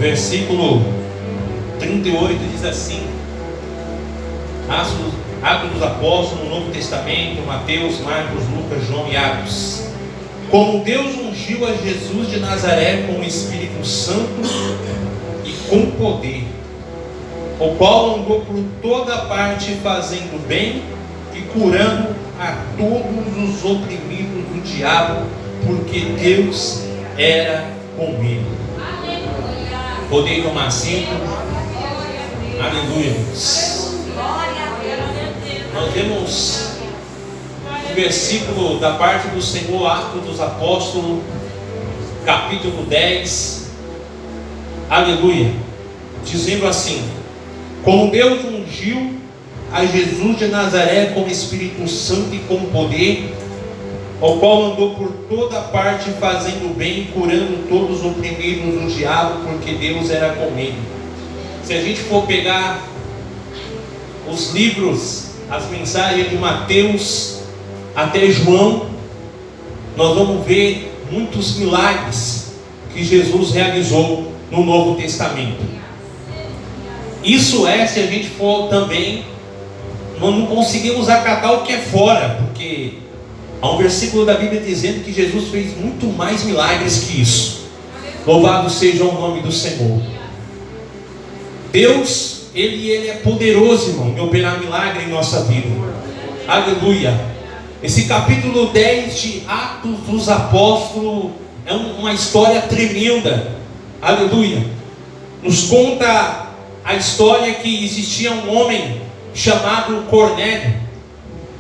versículo 38 diz assim: Atos dos Apóstolos, no Novo Testamento, Mateus, Marcos, Lucas, João e Atos. Como Deus ungiu a Jesus de Nazaré com o Espírito Santo e com poder, o qual andou por toda parte fazendo bem e curando a todos os oprimidos do diabo, porque Deus era com ele. Podem tomar assento. Aleluia. Nós vemos um versículo da parte do Senhor, Atos dos Apóstolos, capítulo 10. Aleluia. Dizendo assim: como Deus ungiu a Jesus de Nazaré com o Espírito Santo e com poder, o qual andou por toda parte fazendo bem e curando todos os oprimidos do diabo, porque Deus era com ele. Se a gente for pegar os livros, as mensagens de Mateus até João, nós vamos ver muitos milagres que Jesus realizou no Novo Testamento. Isso é, se a gente for também, nós não conseguimos acatar o que é fora, porque há um versículo da Bíblia dizendo que Jesus fez muito mais milagres que isso. Louvado seja o nome do Senhor. Deus, Ele é poderoso, irmão, em operar milagre em nossa vida. Aleluia. Esse capítulo 10 de Atos dos Apóstolos é uma história tremenda. Aleluia. Nos conta a história que existia um homem chamado Cornélio.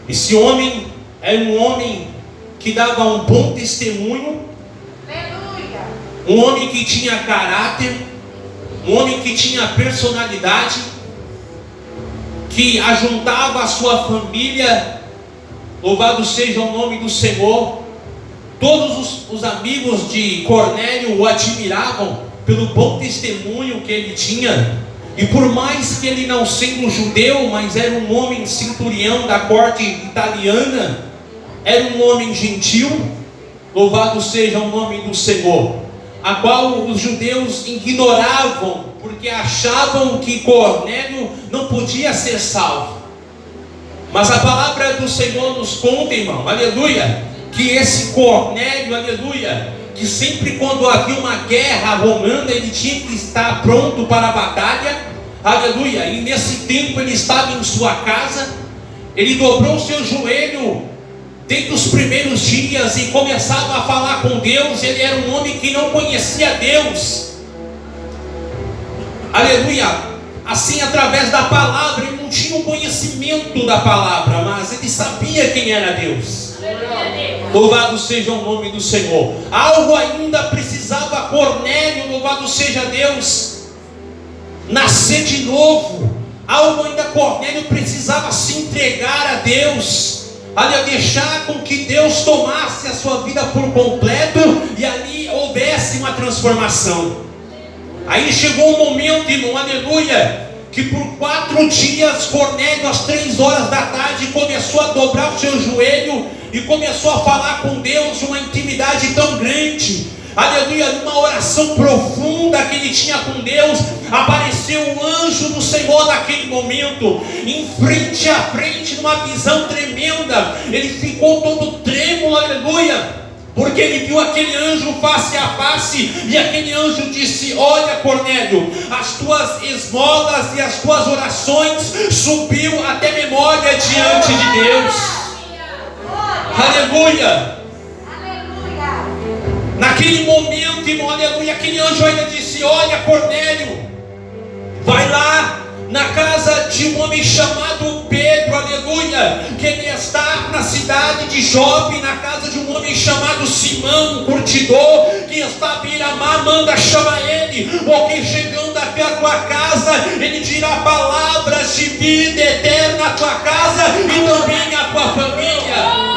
Esse homem era um homem que dava um bom testemunho. Aleluia. Um homem que tinha caráter, um homem que tinha personalidade, que ajuntava a sua família. Louvado seja o nome do Senhor. Todos os amigos de Cornélio o admiravam pelo bom testemunho que ele tinha. E por mais que ele não sendo judeu, mas era um homem centurião da corte italiana, era um homem gentil. Louvado seja o nome do Senhor. A qual os judeus ignoravam, porque achavam que Cornélio não podia ser salvo. Mas a palavra do Senhor nos conta, irmão, aleluia, que esse Cornélio, aleluia, que sempre quando havia uma guerra romana, ele tinha que estar pronto para a batalha, aleluia. E nesse tempo ele estava em sua casa, ele dobrou o seu joelho desde os primeiros dias e começava a falar com Deus. Ele era um homem que não conhecia Deus, aleluia. Assim, através da palavra, ele não tinha o conhecimento da palavra, mas ele sabia quem era Deus. Louvado seja o nome do Senhor. Algo ainda precisava Cornélio, louvado seja Deus, nascer de novo. Algo ainda Cornélio precisava se entregar a Deus, deixar com que Deus tomasse a sua vida por completo e ali houvesse uma transformação. Aí chegou um momento, irmão, aleluia, que por 4 dias Cornélio, às 3 horas da tarde, começou a dobrar o seu joelho e começou a falar com Deus, uma intimidade tão grande, aleluia, numa oração profunda que ele tinha com Deus. Apareceu o anjo do Senhor naquele momento, em frente a frente, numa visão tremenda. Ele ficou todo trêmulo, aleluia, porque ele viu aquele anjo face a face, e aquele anjo disse: olha, Cornélio, as tuas esmolas e as tuas orações subiu até memória diante de Deus. Aleluia. Naquele momento, irmão, aleluia, aquele anjo ainda disse: olha, Cornélio, vai lá na casa de um homem chamado Pedro, aleluia, que ele está na cidade de Jope, na casa de um homem chamado Simão, um curtidor, que está à beira-mar. Manda chamar ele, porque chegando até a tua casa, ele dirá palavras de vida eterna à tua casa e também à tua família.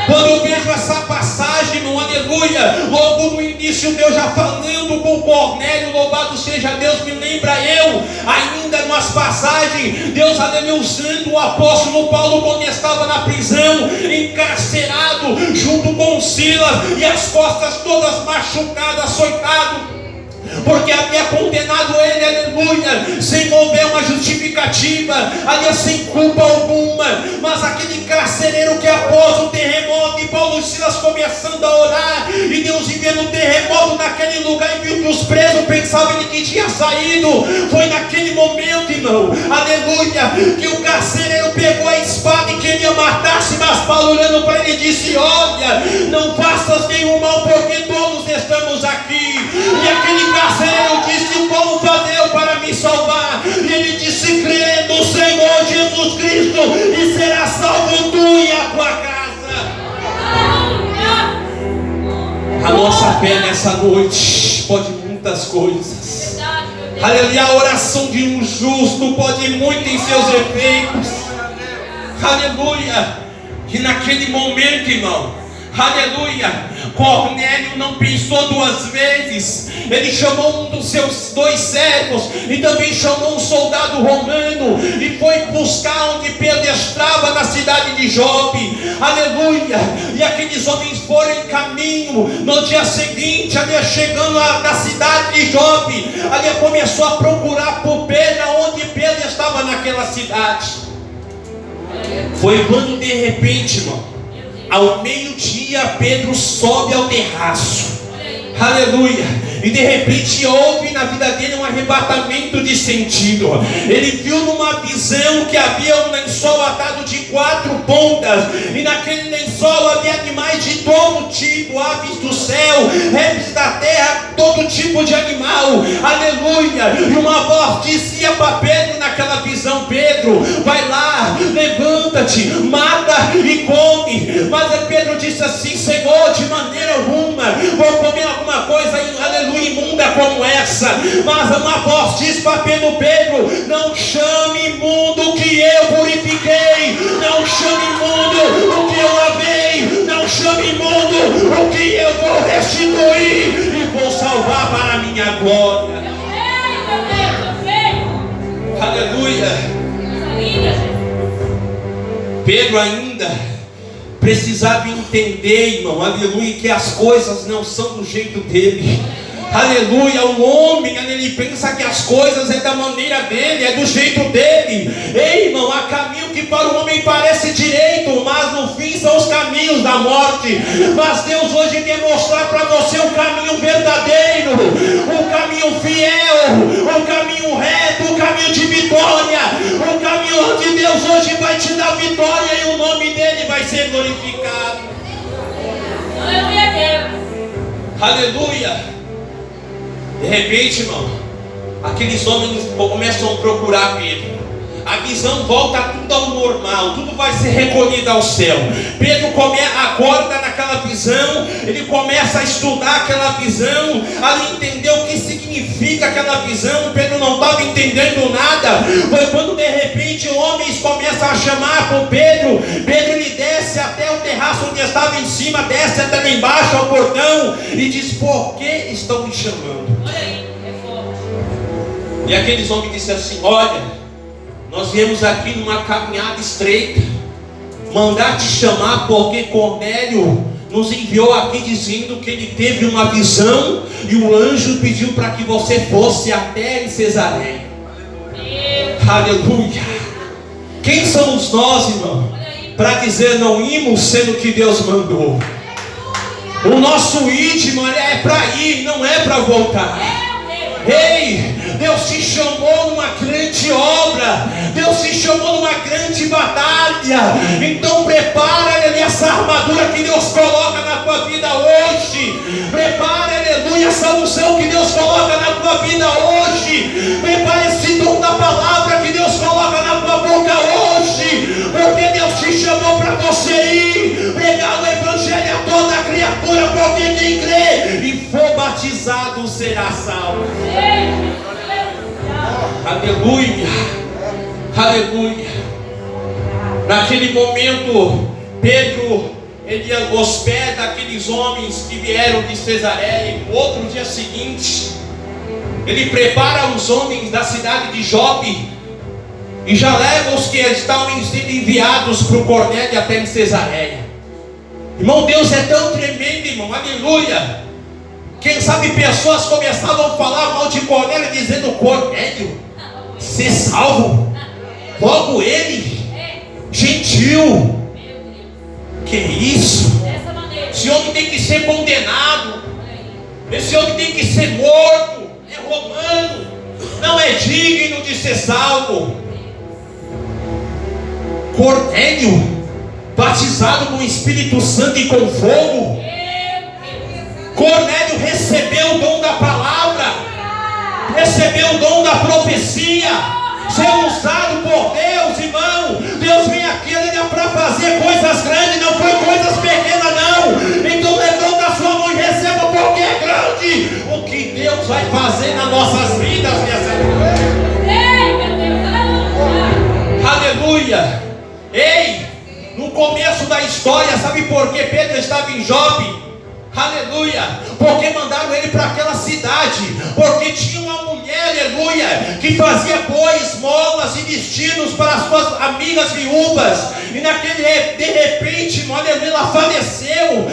Quando eu vejo essa passagem, irmão, aleluia. Logo no início, Deus já falando com Cornélio, louvado seja Deus, me lembra eu, ainda nas passagens, Deus aleluia, usando o apóstolo Paulo quando estava na prisão, encarcerado, junto com Silas, e as costas todas machucadas, açoitado, porque havia condenado ele, aleluia, sem houver uma justificativa, aliás, sem culpa alguma. Mas aquele carcereiro que após o terremoto, e Paulo e Silas começando a orar, e Deus vivendo o terremoto naquele lugar, e viu que os presos pensavam que tinha saído. Foi naquele momento, irmão, aleluia, que o carcereiro pegou a espada e queria matar-se, mas Paulo olhando para ele disse: olha, não faças nenhum mal, porque todos estamos aqui. E aquele carcereiro disse: como fazer eu para me salvar? E ele disse: crê no Senhor Jesus Cristo e será salvo tu e a tua casa. A nossa fé nessa noite pode muitas coisas. Aleluia, a oração de um justo pode muito em seus efeitos. Aleluia. E naquele momento, irmão, aleluia, Cornélio não pensou duas vezes. Ele chamou um dos seus 2 servos e também chamou um soldado romano e foi buscar onde Pedro estava, na cidade de Jope. Aleluia. E aqueles homens foram em caminho. No dia seguinte, ali chegando na cidade de Jope, ali começou a procurar por Pedro, onde Pedro estava naquela cidade. Foi quando de repente, irmão, ao meio-dia, Pedro sobe ao terraço. Aleluia. E de repente houve na vida dele um arrebatamento de sentido. Ele viu numa visão que havia um lençol atado de 4 pontas, e naquele lençol havia animais de todo tipo, aves do céu, répteis da terra, todo tipo de animal. Aleluia. E uma voz dizia para Pedro naquela visão: Pedro, vai lá, levanta-te, mata e come. Mas Pedro disse assim: Senhor, de maneira alguma vou comer alguma coisa, aleluia, imunda como essa. Mas uma voz diz para Pedro: Pedro, não chame imundo o que eu purifiquei, não chame imundo o que eu lavei, não chame imundo o que eu vou restituir e vou salvar para a minha glória. Aleluia. Pedro ainda precisava entender, irmão, aleluia, que as coisas não são do jeito dele. Aleluia, o homem, ele pensa que as coisas é da maneira dele, é do jeito dele. Ei, irmão, há caminho que para o homem parece direito, mas no fim são os caminhos da morte. Mas Deus hoje quer mostrar para você um caminho verdadeiro, um caminho fiel, um caminho reto, um caminho de vitória, um caminho onde Deus hoje vai te dar vitória e o nome dele vai ser glorificado. Aleluia, Deus. Aleluia. De repente, irmão, aqueles homens começam a procurar Pedro. A visão volta tudo ao normal, tudo vai ser recolhido ao céu. Pedro acorda naquela visão, ele começa a estudar aquela visão, a entender o que significa aquela visão. Pedro não estava entendendo nada. Foi quando de repente homens começam a chamar por Pedro. Pedro ele desce até o terraço onde estava em cima, desce até lá embaixo ao portão e diz: por que estão me chamando? Olha aí, é forte. E aqueles homens disseram assim: olha, nós viemos aqui numa caminhada estreita, mandar te chamar porque Cornélio nos enviou aqui dizendo que ele teve uma visão e o anjo pediu para que você fosse até em Cesareia. Aleluia. Quem somos nós, irmão, para dizer não imos sendo que Deus mandou? O nosso íntimo é para ir, não é para voltar. Ei, Deus te chamou numa grande obra, Deus te chamou numa grande batalha. Então prepara, aleluia, essa armadura que Deus coloca na tua vida hoje. Prepara, aleluia, essa unção que Deus coloca na tua vida hoje. Prepara esse dom da palavra que Deus coloca na tua boca hoje, porque Deus te chamou para você ir pregar o evangelho a toda criatura, porque quem crê e for batizado será salvo. Aleluia, aleluia. Naquele momento Pedro ele hospeda aqueles homens que vieram de Cesareia. E no outro dia seguinte, ele prepara os homens da cidade de Jope e já leva os que estavam sendo enviados para o Cornélio até em Cesareia. Irmão, Deus é tão tremendo, irmão, aleluia. Quem sabe pessoas começavam a falar mal de Cornélio, dizendo: Cornélio, ser salvo, logo ele, gentil. Que isso? Esse homem tem que ser condenado, esse homem tem que ser morto, é romano, não é digno de ser salvo. Cornélio, batizado com o Espírito Santo e com fogo. Cornélio recebeu o dom da palavra, recebeu o dom da profecia, ser usado por Deus, irmão. Deus vem aqui, ele é para fazer coisas grandes, não foi coisas pequenas, não. Então levanta a sua mão e receba, porque é grande o que Deus vai fazer nas nossas vidas nessa noite. Aleluia. Ei, no começo da história, sabe por que Pedro estava em Jope? Aleluia, porque mandaram ele para aquela cidade, porque tinha uma mulher, aleluia, que fazia boa esmolas e vestidos para as suas amigas viúvas, e de repente, aleluia, ela faleceu.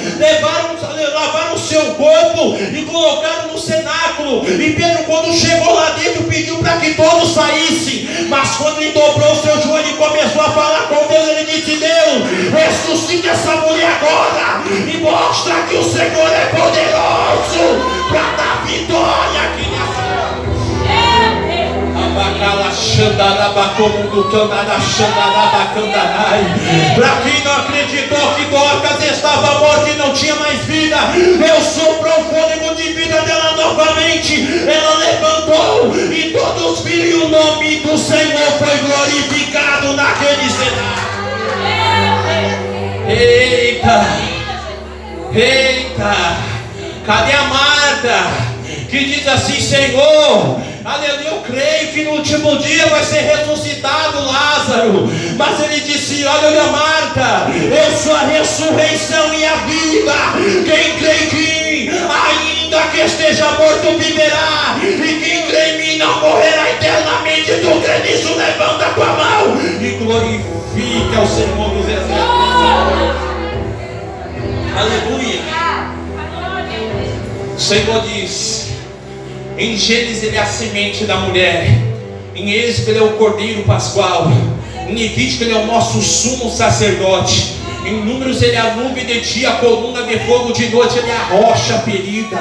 Lavaram o seu corpo e colocaram no cenáculo, e Pedro, quando chegou lá dentro, pediu para que todos saíssem, mas quando ele dobrou o seu joelho e começou a falar com Deus, ele disse: Deus, ressuscita essa mulher agora e mostra que o Senhor é poderoso para dar vitória aqui nessa. Para quem não acreditou que Dorcas estava morta e não tinha mais vida, Deus soprou o fôlego de vida dela novamente. Ela levantou e todos viram, e o nome do Senhor foi glorificado naquele cenário. Eita! Eita, cadê a Marta que diz assim: Senhor, aleluia, eu creio que no último dia vai ser ressuscitado Lázaro. Mas ele disse: olha, Marta, eu sou a ressurreição e a vida. Quem crê em mim, ainda que esteja morto, viverá. E quem crê em mim não morrerá eternamente. Tu crê nisso? Levanta a tua mão e glorifique ao Senhor dos exércitos. Aleluia. O Senhor diz: em Gênesis ele é a semente da mulher, em Êxodo ele é o cordeiro pascual, em Levítico ele é o nosso sumo sacerdote, em Números ele é a nuvem de dia, a coluna de fogo de noite, ele é a rocha ferida,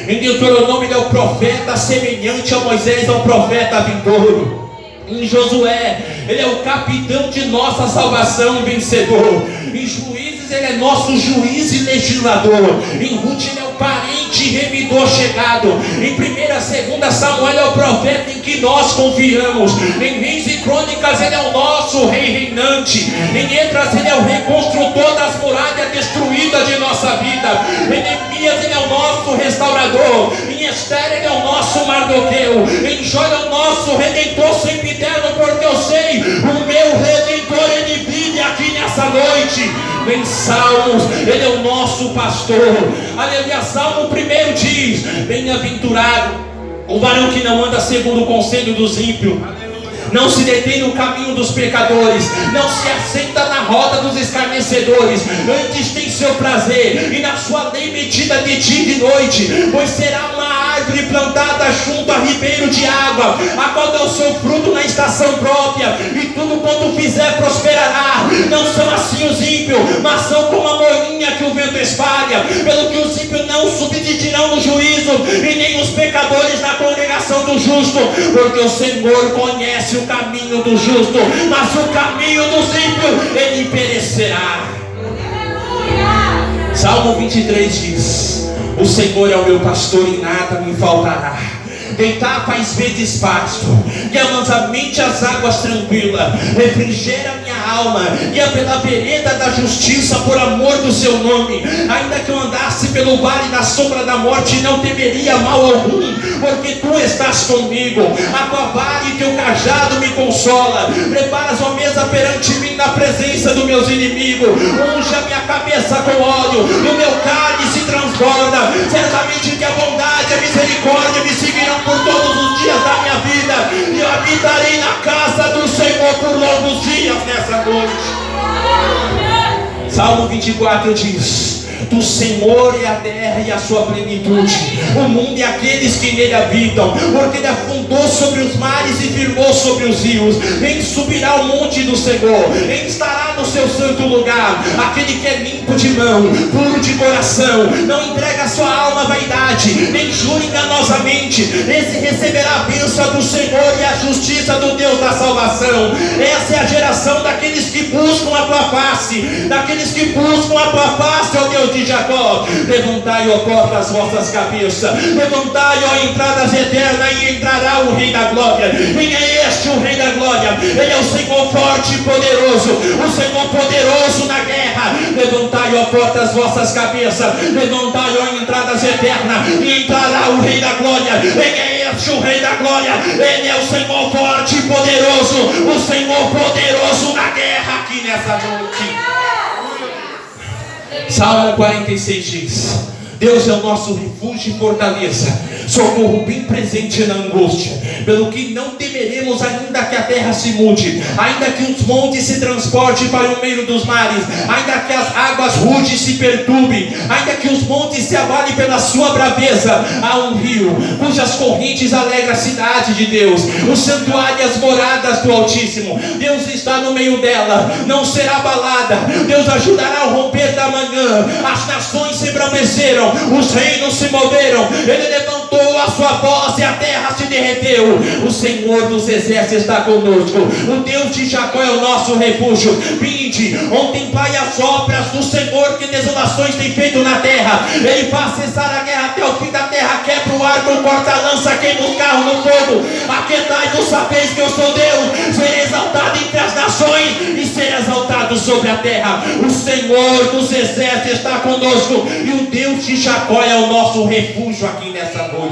em Deuteronômio ele é o profeta semelhante a Moisés, ao profeta vindouro. Em Josué ele é o capitão de nossa salvação, vencedor. Em Juízes ele é nosso juiz e legislador. Em Ruth ele é o parente e remidor chegado. Em 1ª, 2ª Samuel é o profeta em que nós confiamos. Em Reis e Crônicas ele é o nosso rei reinante. Em Esdras ele é o reconstrutor das muralhas destruídas de nossa vida. Em Neemias ele é o nosso restaurador. Em Esther ele é o nosso Mardoqueu. Em Jó ele é o nosso redentor sempiterno, porque eu sei, o meu redentor ele vive aqui nessa noite. Em Salmos ele é o nosso pastor. Aleluia. Salmo 1 diz: bem-aventurado o varão que não anda segundo o conselho dos ímpios, não se detém no caminho dos pecadores, não se assenta na roda dos escarnecedores, antes tem seu prazer, e na sua lei medita de dia e de noite, pois será uma árvore plantada junto a ribeiro de água, a qual dá o seu fruto na estação própria, e tudo quanto fizer prosperará. Não são assim os ímpios, mas são como a moinha que o vento espalha. Pelo que os ímpios não subsistirão no juízo, e nem os pecadores na congregação do justo, porque o Senhor conhece o caminho do justo, mas o caminho dos ímpios ele perecerá. Salmo 23 diz: o Senhor é o meu pastor e nada me faltará. Deitar faz vezes pasto, e amansamente as águas tranquilas, refrigera minha alma, guia pela vereda da justiça, por amor do seu nome. Ainda que eu andasse pelo vale da sombra da morte, não temeria mal algum, porque tu estás comigo. A tua vara e teu cajado me consola. Preparas uma mesa perante mim na presença dos meus inimigos. Unge a minha cabeça com óleo, e o meu cálice transborda. Certamente que a bondade e a misericórdia me seguirão por todos os dias da minha vida, e eu habitarei na casa do Senhor por longos dias nessa noite. Salmo 24 diz: do Senhor é a terra e a sua plenitude, o mundo e aqueles que nele habitam, porque ele afundou sobre os mares e firmou sobre os rios. Em subirá ao monte do Senhor, em estará no seu santo lugar, aquele que é limpo de mão, puro de coração, não entrega a sua alma à vaidade, nem jura enganosamente. Esse receberá a bênção do Senhor e a justiça do Deus da salvação. Essa é a geração daqueles que buscam a tua face, daqueles que buscam a tua face, ó Deus de Jacó. Levantai, ó porta, as vossas cabeças, levantai, ó entradas eternas, e entrará o Rei da Glória. Quem é este o Rei da Glória? Ele é o Senhor forte e poderoso, o Senhor poderoso na guerra. Levantai, ó porta, as vossas cabeças, levantai, ó entradas eternas, e entrará o Rei da Glória. Quem é este o Rei da Glória? Ele é o Senhor forte e poderoso, o Senhor poderoso na guerra aqui nessa noite. Salmo 46 diz: Deus é o nosso refúgio e fortaleza, socorro bem presente na angústia. Pelo que não temeremos, ainda que a terra se mude, ainda que os montes se transportem para o meio dos mares, ainda que as águas rudes se perturbem, ainda que os montes se abalem pela sua braveza. Há um rio cujas correntes alegram a cidade de Deus, o santuário e as moradas do Altíssimo. Deus está no meio dela, não será abalada. Deus ajudará ao romper da manhã. As nações se embraveceram, os reinos se moveram. Ele levantou a sua voz e a terra se derreteu. O Senhor dos exércitos está conosco, o Deus de Jacó é o nosso refúgio. Vinde, contemplai as obras do Senhor, que desolações tem feito na terra. Ele faz cessar a guerra até o fim da terra, quebra o arco, corta a lança, queima o carro no fogo. Aquietai-vos, sabeis que eu sou Deus. Serei exaltado entre as nações e serei exaltado sobre a terra. O Senhor dos exércitos está conosco, e o Deus de Jacó é o nosso refúgio aqui nessa noite.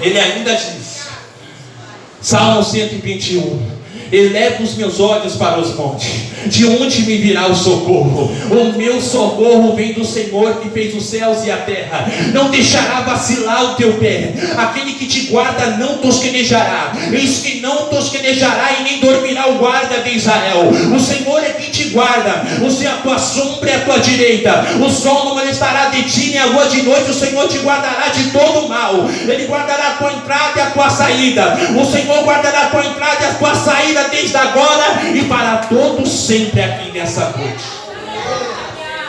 Ele ainda diz, Salmo 121: eleva os meus olhos para os montes, de onde me virá o socorro? O meu socorro vem do Senhor, que fez os céus e a terra. Não deixará vacilar o teu pé. Aquele que te guarda não tosquenejará. Eis que não tosquenejará, e nem dormirá o guarda de Israel. O Senhor é quem te guarda, você é a tua sombra e a tua direita. O sol não molestará de ti, nem a lua de noite. O Senhor te guardará de todo mal. Ele guardará a tua entrada e a tua saída. O Senhor guardará a tua entrada e a tua saída, desde agora e para todos sempre aqui nessa noite.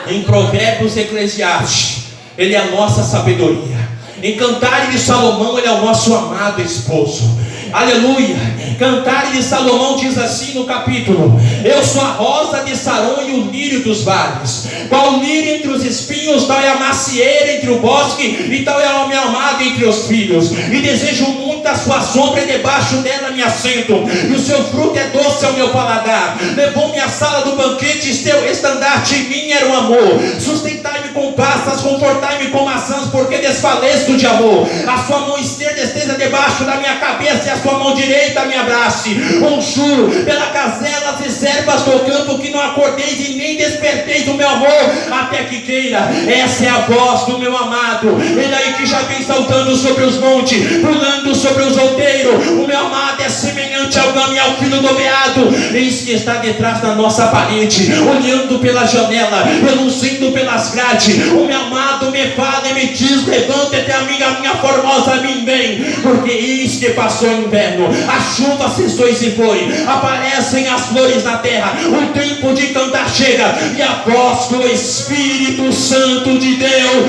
Em Provérbios Eclesiastes, ele é a nossa sabedoria. Em Cantares de Salomão, ele é o nosso amado esposo. Aleluia. Cantares de Salomão diz assim no capítulo: eu sou a rosa de Saron e o lírio dos vales. Qual lírio entre os espinhos, tal é a macieira entre o bosque, e tal é o meu amado entre os filhos. E desejo muito a sua sombra, e debaixo dela me assento, e o seu fruto é doce ao meu paladar. Levou-me à sala do banquete, teu estandarte em mim era o amor. Sustentai-me com passas, confortai-me com maçãs, porque desfaleço de amor. A sua mão esquerda esteja debaixo da minha cabeça, e a sua mão direita me abrace. Um juro pela caselas e servas do campo, que não acordeis e nem desperteis o meu amor, até que queira. Essa é a voz do meu amado, ele aí que já vem saltando sobre os montes, pulando sobre os outeiros. O meu amado é semelhante ao gamo e ao filho do veado. Eis que está detrás da nossa parede, olhando pela janela, reluzindo pelas grades. O meu amado me fala e me diz: levanta-te, minha formosa, mim bem, porque eis que passou o inverno, a chuva cessou e se foi, aparecem as flores na terra, o tempo de cantar chega, e a voz do Espírito Santo de Deus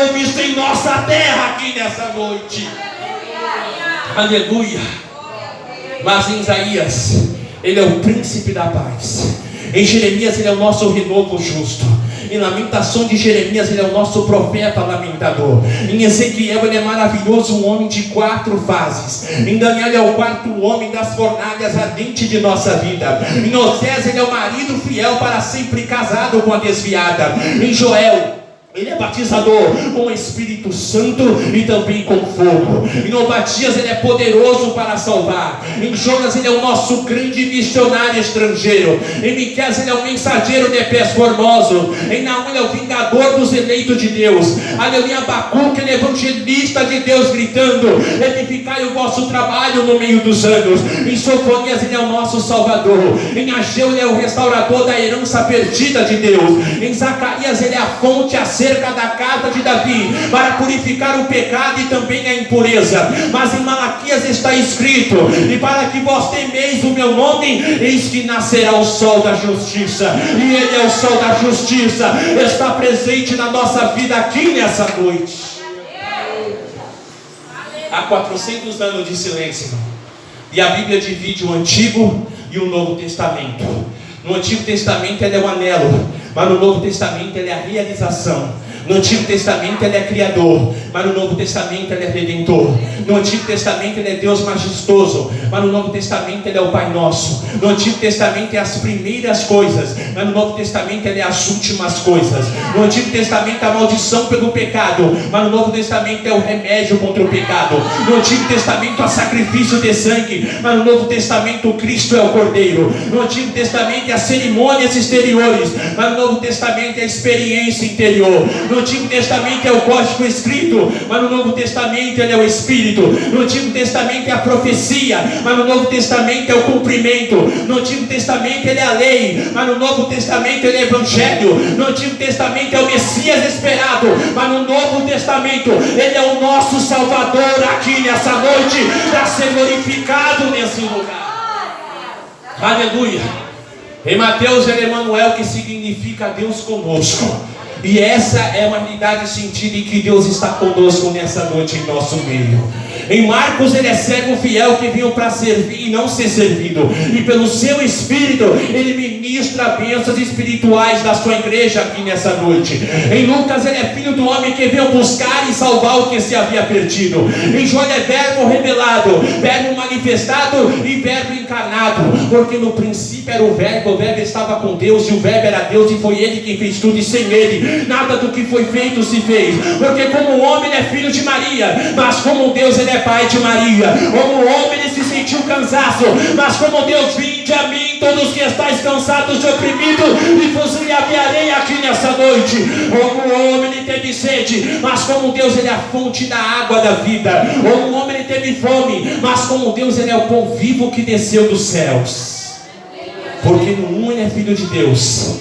ouve-se em nossa terra aqui nessa noite. Aleluia. Mas em Isaías, ele é o príncipe da paz. Em Jeremias, ele é o nosso renovo justo. Em Lamentação de Jeremias, ele é o nosso profeta lamentador. Em Ezequiel, ele é maravilhoso, um homem de 4 fases. Em Daniel, ele é o 4º homem das fornalhas ardentes de nossa vida. Em Osés, ele é o marido fiel para sempre casado com a desviada. Em Joel, ele é batizador com o Espírito Santo e também com fogo. Em Obadias, ele é poderoso para salvar. Em Jonas, ele é o nosso grande missionário estrangeiro. Em Miqueias, ele é o mensageiro de pés formosos. Em Naum, ele é o vingador dos eleitos de Deus. Aleluia. Abacuque, ele é evangelista de Deus, gritando: edificai o vosso trabalho no meio dos anos. Em Sofonias, ele é o nosso salvador. Em Ageu, ele é o restaurador da herança perdida de Deus. Em Zacarias, ele é a fonte, a cerca da casa de Davi, para purificar o pecado e também a impureza. Mas em Malaquias está escrito: e para que vós temeis o meu nome, eis que nascerá o sol da justiça. E ele é o sol da justiça, está presente na nossa vida aqui nessa noite. Há 400 anos de silêncio, e a Bíblia divide o Antigo e o Novo Testamento. No Antigo Testamento ele é o anelo, mas no Novo Testamento ele é a realização. No Antigo Testamento ele é criador, mas no Novo Testamento ele é redentor. No Antigo Testamento ele é Deus majestoso, mas no Novo Testamento ele é o Pai Nosso. No Antigo Testamento é as primeiras coisas, mas no Novo Testamento ele é as últimas coisas. No Antigo Testamento é a maldição pelo pecado, mas no Novo Testamento é o remédio contra o pecado. No Antigo Testamento há sacrifício de sangue, mas no Novo Testamento o Cristo é o Cordeiro. No Antigo Testamento é as cerimônias exteriores, mas no Novo Testamento é a experiência interior. No Antigo Testamento é o código escrito, mas no Novo Testamento ele é o Espírito. No Antigo Testamento é a profecia, mas no Novo Testamento é o cumprimento. No Antigo Testamento ele é a lei, mas no Novo Testamento ele é o Evangelho. No Antigo Testamento é o Messias esperado, mas no Novo Testamento ele é o nosso Salvador aqui nessa noite, para ser glorificado nesse lugar. Aleluia. Em Mateus ele é Emanuel, que significa Deus conosco. E essa é uma realidade sentida em que Deus está conosco nessa noite em nosso meio. Em Marcos ele é servo fiel que veio para servir e não ser servido. E pelo seu Espírito ele ministra bênçãos espirituais da sua igreja aqui nessa noite. Em Lucas ele é filho do homem que veio buscar e salvar o que se havia perdido. Em João ele é verbo revelado, verbo manifestado e verbo encarnado. Porque no princípio era o verbo estava com Deus e o verbo era Deus, e foi ele quem fez tudo, e sem ele nada do que foi feito se fez. Porque como homem ele é filho de Maria, mas como Deus ele é pai de Maria. Como homem ele se sentiu cansaço, mas como Deus: vinde a mim todos que estáis cansados e oprimidos, e vos aliviarei aqui nessa noite. Como homem ele teve sede, mas como Deus ele é a fonte da água da vida. Como homem ele teve fome, mas como Deus ele é o pão vivo que desceu dos céus. Porque no um ele é filho de Deus,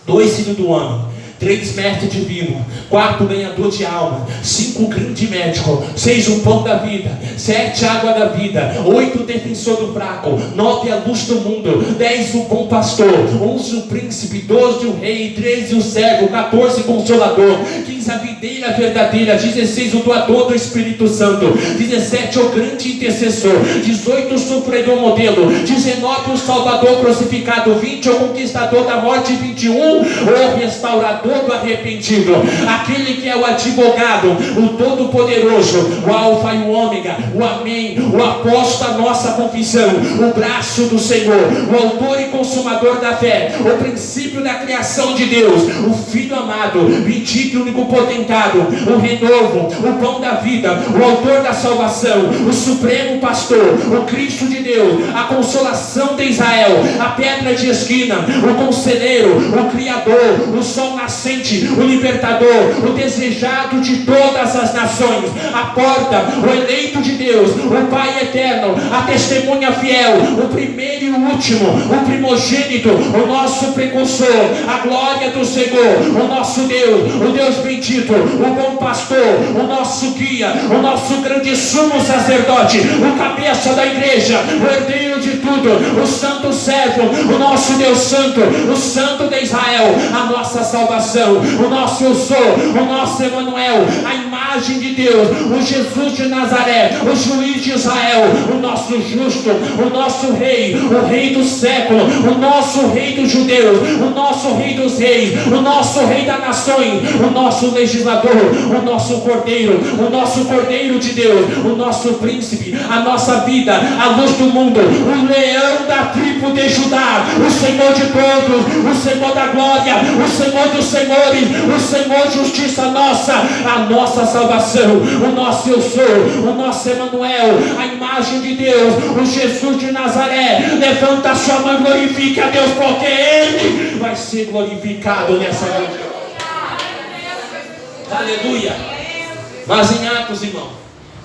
2 filho do homem, 3 mestre divino, 4 ganhador de alma, 5 grande médico, 6 o pão da vida, 7 água da vida, 8 defensor do fraco, 9 a luz do mundo, 10 o bom pastor, 11 o príncipe, 12 o rei, 13 o servo, 14 consolador, 15 a videira verdadeira, 16 o doador do Espírito Santo, 17 o grande intercessor, 18 o sofredor modelo, 19 o salvador crucificado, 20 o conquistador da morte, 21 o restaurador do arrependido, aquele que é o advogado, o todo-poderoso, o alfa e o ômega, o amém, o apóstolo da nossa confissão, o braço do Senhor, o autor e consumador da fé, o princípio da criação de Deus, o Filho amado, bendito e único potentado, o renovo, o pão da vida, o autor da salvação, o supremo pastor, o Cristo de Deus, a consolação de Israel, a pedra de esquina, o conselheiro, o criador, o sol nascente, o libertador, o desejado de todas as nações, a porta, o eleito de Deus, o Pai eterno, a testemunha fiel, o primeiro e o último, o primogênito, o nosso precursor, a glória do Senhor, o nosso Deus, o Deus bendito, o bom pastor, o nosso guia, o nosso grande sumo sacerdote, o cabeça da igreja, o herdeiro de tudo, o santo servo, o nosso Deus santo, o santo de Israel, a nossa salvação, o nosso eu sou, o nosso Emanuel, a imagem imagem de Deus, o Jesus de Nazaré, o juiz de Israel, o nosso justo, o nosso rei, o rei do século, o nosso rei dos judeus, o nosso rei dos reis, o nosso rei das nações, o nosso legislador, o nosso cordeiro de Deus, o nosso príncipe, a nossa vida, a luz do mundo, o leão da tribo de Judá, o Senhor de todos, o Senhor da glória, o Senhor dos senhores, o Senhor justiça nossa, a nossa salvação, o nosso eu sou, o nosso Emanuel, a imagem de Deus, o Jesus de Nazaré. Levanta a sua mão, glorifique a Deus, porque Ele vai ser glorificado nessa noite. Aleluia. Mas em Atos, irmão,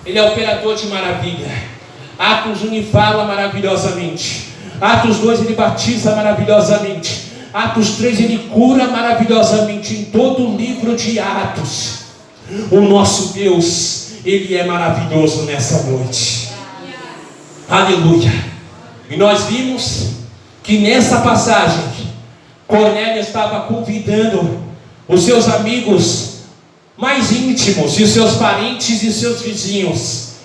Ele é operador de maravilha. Atos 1 ele fala maravilhosamente, Atos 2 ele batiza maravilhosamente, Atos 3 ele cura maravilhosamente. Em todo o livro de Atos, o nosso Deus, Ele é maravilhoso nessa noite. Aleluia. E nós vimos que nessa passagem Cornélio estava convidando os seus amigos mais íntimos, e os seus parentes e seus vizinhos,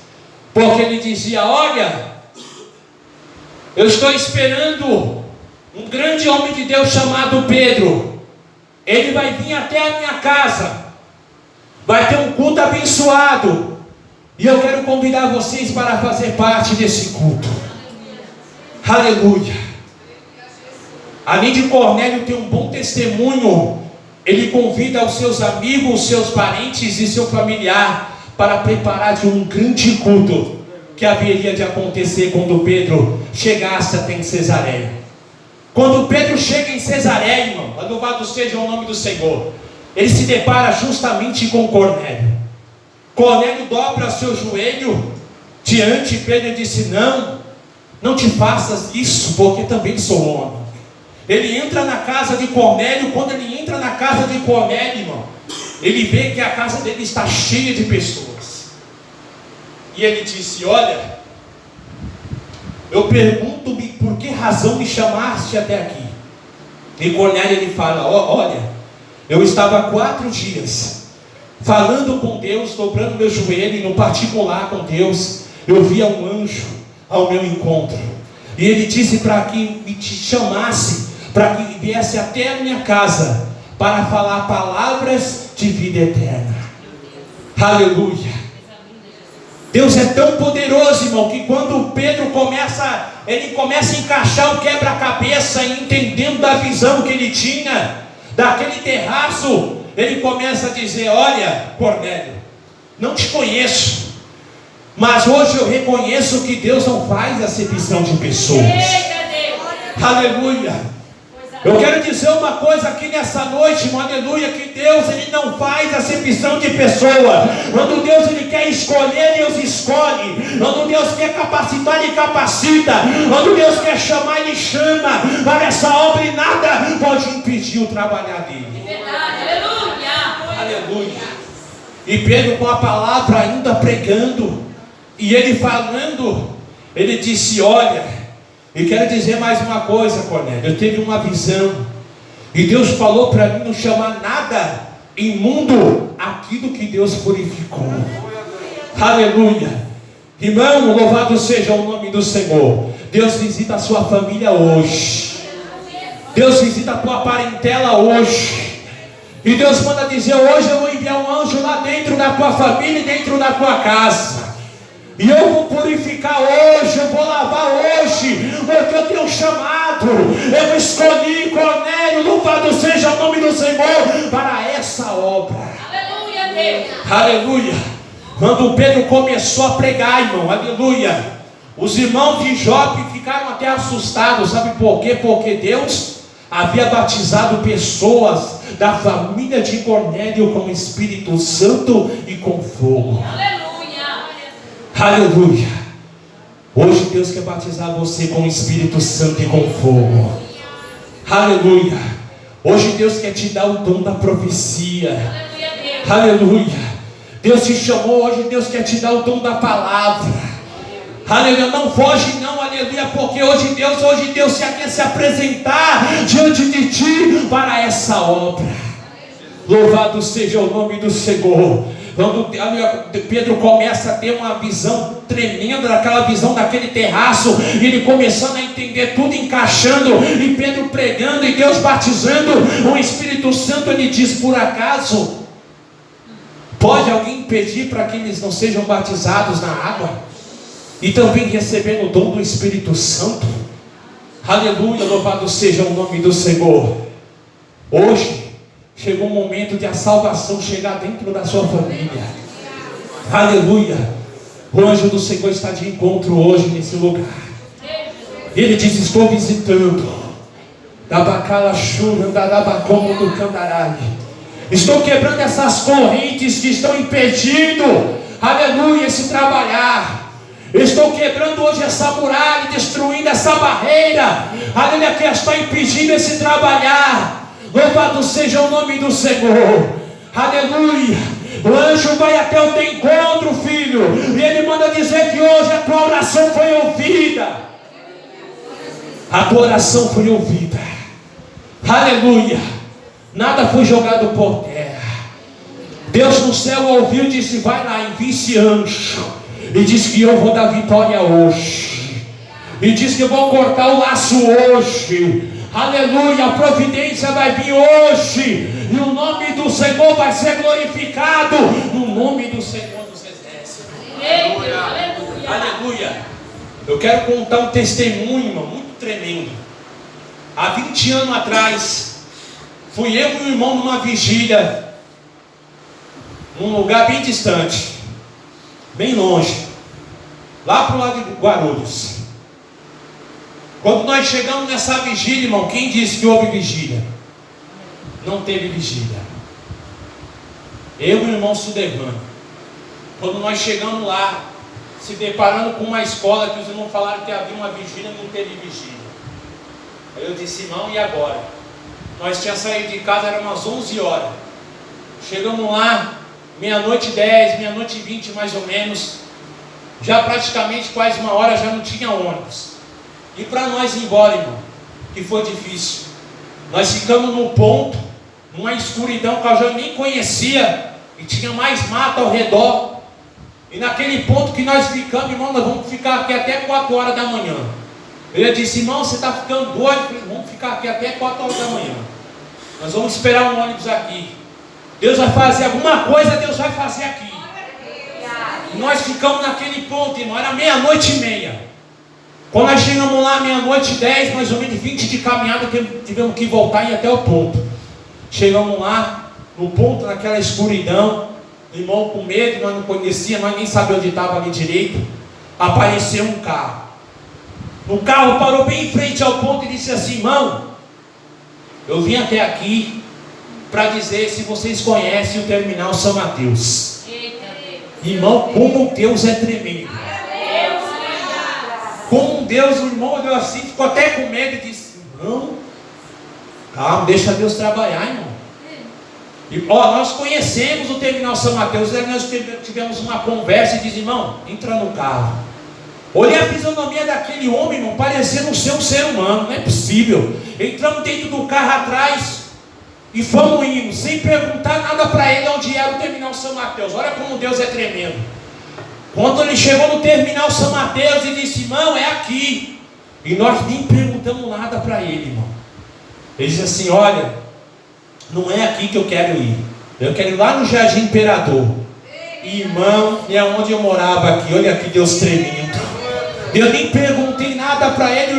porque ele dizia: olha, eu estou esperando um grande homem de Deus chamado Pedro. Ele vai vir até a minha casa, vai ter um culto abençoado, e eu quero convidar vocês para fazer parte desse culto. Aleluia. Além de Cornélio ter um bom testemunho, ele convida os seus amigos, os seus parentes e seu familiar para preparar de um grande culto que haveria de acontecer quando Pedro chegasse até em Cesareia. Quando Pedro chega em Cesareia, irmão, louvado seja o nome do Senhor, ele se depara justamente com Cornélio. Cornélio dobra seu joelho diante de Pedro e disse: não te faças isso, porque também sou homem. Ele entra na casa de Cornélio. Quando ele entra na casa de Cornélio, irmão, ele vê que a casa dele está cheia de pessoas. E ele disse: olha, eu pergunto-me por que razão me chamaste até aqui. E Cornélio ele fala: olha, eu estava há 4 dias falando com Deus, dobrando meu joelho, e no particular com Deus, eu via um anjo ao meu encontro, e ele disse para que me te chamasse, para que viesse até a minha casa, para falar palavras de vida eterna. Aleluia. Deus é tão poderoso, irmão, que quando Pedro começa a encaixar o quebra-cabeça, entendendo da visão que ele tinha, daquele terraço, ele começa a dizer: olha, Cornélio, não te conheço, mas hoje eu reconheço que Deus não faz acepção de pessoas. Aleluia. Eu quero dizer uma coisa aqui nessa noite, irmão, aleluia, que Deus ele não faz acepção de pessoa. Quando Deus ele quer escolher, Deus escolhe. Quando Deus quer capacitar, Ele capacita. Quando Deus quer chamar, Ele chama para essa obra, e nada pode impedir o trabalhar dele. Aleluia. Aleluia. E Pedro, com a palavra ainda pregando, e ele falando, ele disse: olha, e quero dizer mais uma coisa, Cornélio, eu tive uma visão, e Deus falou para mim não chamar nada imundo aquilo que Deus purificou. Aleluia. Irmão, louvado seja o nome do Senhor. Deus visita a sua família hoje, Deus visita a tua parentela hoje, e Deus manda dizer: hoje eu vou enviar um anjo lá dentro da tua família e dentro da tua casa, e eu vou purificar hoje, eu vou lavar hoje, porque eu tenho chamado, eu escolhi Cornélio, louvado seja o nome do Senhor, para essa obra. Aleluia, Deus. Aleluia. Quando Pedro começou a pregar, irmão, aleluia, os irmãos de Jope ficaram até assustados. Sabe por quê? Porque Deus havia batizado pessoas da família de Cornélio com o Espírito Santo e com fogo. Aleluia. Hoje Deus quer batizar você com o Espírito Santo e com fogo. Aleluia. Hoje Deus quer te dar o dom da profecia. Aleluia. Deus te chamou, hoje Deus quer te dar o dom da palavra. Aleluia. Não foge não, aleluia, porque hoje Deus quer se apresentar diante de ti para essa obra. Louvado seja o nome do Senhor. Quando Pedro começa a ter uma visão tremenda, daquela visão daquele terraço, e ele começando a entender tudo encaixando, e Pedro pregando, e Deus batizando, o Espírito Santo, ele diz: por acaso pode alguém pedir para que eles não sejam batizados na água e também recebendo o dom do Espírito Santo? Aleluia, louvado seja o nome do Senhor. Hoje chegou o momento de a salvação chegar dentro da sua família. Aleluia. O anjo do Senhor está de encontro hoje nesse lugar. Ele diz: estou visitando. Do Candarai. Estou quebrando essas correntes que estão impedindo, aleluia, esse trabalhar. Estou quebrando hoje essa muralha, destruindo essa barreira, aleluia, que está impedindo esse trabalhar. Louvado seja o nome do Senhor. Aleluia. O anjo vai até o teu encontro, filho, e ele manda dizer que hoje a tua oração foi ouvida. A tua oração foi ouvida. Aleluia. Nada foi jogado por terra. Deus no céu ouviu e disse: vai lá, envie esse anjo, e diz que eu vou dar vitória hoje, e diz que eu vou cortar o laço hoje. Aleluia, a providência vai vir hoje, e o nome do Senhor vai ser glorificado, no nome do Senhor dos Exércitos. Aleluia, aleluia, aleluia. Eu quero contar um testemunho, irmão, muito tremendo. Há 20 anos atrás, fui eu e o irmão numa vigília, num lugar bem distante, bem longe, lá para o lado de Guarulhos. Quando nós chegamos nessa vigília, irmão, quem disse que houve vigília? Não teve vigília. Eu e o irmão Sudermano, quando nós chegamos lá, se deparando com uma escola que os irmãos falaram que havia uma vigília, não teve vigília. Aí eu disse: irmão, e agora? Nós tínhamos saído de casa, eram umas 11 horas. Chegamos lá, meia-noite 10, meia-noite 20 mais ou menos. Já praticamente quase uma hora já não tinha ônibus. E para nós ir embora, irmão, que foi difícil. Nós ficamos no ponto, numa escuridão que eu já nem conhecia, e tinha mais mato ao redor. E naquele ponto que nós ficamos, irmão, nós vamos ficar aqui até 4 horas da manhã. Ele disse: irmão, você está ficando doido? Eu falei: vamos ficar aqui até 4 horas da manhã. Nós vamos esperar um ônibus aqui. Deus vai fazer alguma coisa, Deus vai fazer aqui. E nós ficamos naquele ponto, irmão, era 00:30. Quando nós chegamos lá, 00:10, mais ou menos 20 de caminhada, tivemos que voltar e ir até o ponto. Chegamos lá, no ponto, naquela escuridão, o irmão com medo, nós não conhecíamos, nós nem sabíamos onde estava ali direito. Apareceu um carro. O carro parou bem em frente ao ponto e disse assim: irmão, eu vim até aqui para dizer se vocês conhecem o terminal São Mateus. Irmão, como Deus é tremendo. Como Deus, o irmão olhou assim, ficou até com medo e disse: irmão, calma, deixa Deus trabalhar, irmão. E, nós conhecemos o terminal São Mateus, nós tivemos uma conversa e disse: irmão, entra no carro. Olhei a fisionomia daquele homem, irmão, parecendo ser um ser humano, não é possível. Entramos dentro do carro atrás e fomos indo, sem perguntar nada para ele onde era o terminal São Mateus. Olha como Deus é tremendo. Quando ele chegou no terminal São Mateus e disse: irmão, é aqui. E nós nem perguntamos nada para ele, irmão. Ele disse assim: olha, não é aqui que eu quero ir. Eu quero ir lá no Jardim Imperador. Irmão, é onde eu morava aqui. Olha aqui Deus tremendo. Eu nem perguntei nada para ele.